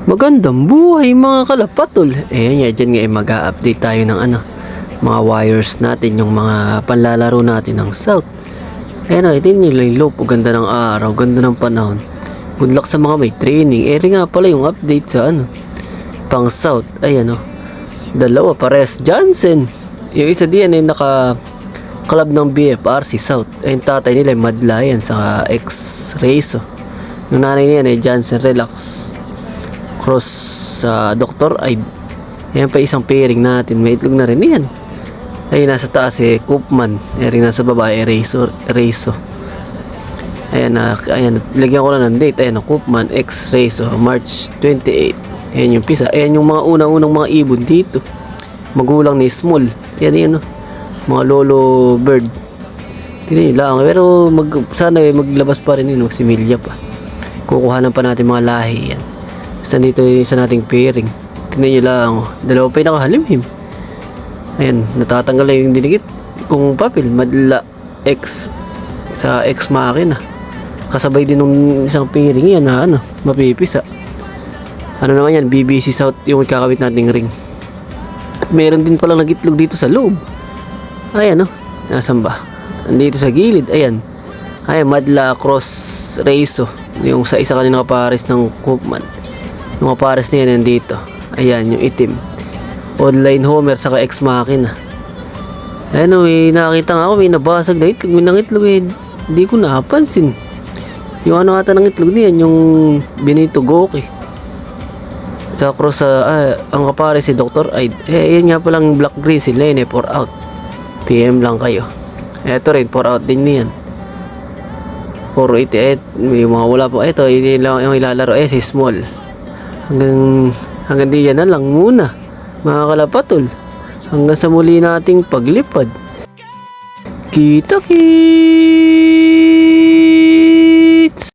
Magandang buhay mga kalapatol. Ayan nga, dyan nga mag-a-update tayo ng mga wires natin, yung mga panlalaro natin ng South. Ayan o, ito yung loop. Ganda ng araw, ganda ng panahon. Good luck sa mga may training. Eri nga pala yung update sa pang South. Ayan o, dalawa pares Johnson. Yung isa diyan ay naka-club ng BFRC South. Ayun tatay nila ay Madlayan sa X-Race. Yung nanay niya ay Johnson Relax Cross sa Dr. Aid. Ayan pa isang pairing natin. May itlog na rin yan. Ayun nasa taas Koopman. Ayan nasa baba Rezo. Ayan, lagyan ko lang ng date. Ayan, Koopman X Rezo March 28. Ayan yung pisa. Ayan yung mga unang mga ibon dito. Magulang ni Small. Ayan mga lolo bird. Tingnan nyo lang. Pero sana maglabas pa rin yun. Magsimilya pa. Kukuhanan pa natin mga lahi yan. Saan dito yung isa nating pairing. Tingnan nyo lang. Dalawa pa yung nakahalimhim. Ayan, natatanggal na yung dinigit kung papel. Madla X sa X makina. Kasabay din ng isang pairing yan na mapipisa. Ano naman yan, BBC South yung ikakabit nating ring. At meron din palang nagitlog dito sa loob. Ayan nasan ba? Andito sa gilid, ayan. Ayan, Madla Cross Rezo. Yung sa isa kanina kapares ng Koopman. Yung kapares niya nandito. Ayan, yung itim. Online Homer saka X Machina. Ayan may nakakita nga ako, may nabasag na itlog. May nangitlog hindi ko napansin. Yung ata ng itlog niyan, yung Benito Goki. Sa cross ang kapares si Dr. Aid. Ayan nga palang black green si Lene for out. PM lang kayo. Eto rin, for out din niyan. 488, may mga wala pa. Ito, yung ilalaro si Small. Hanggang diyan na lang muna mga kalapatol. Hanggang sa muli nating paglipad. Kita-kits!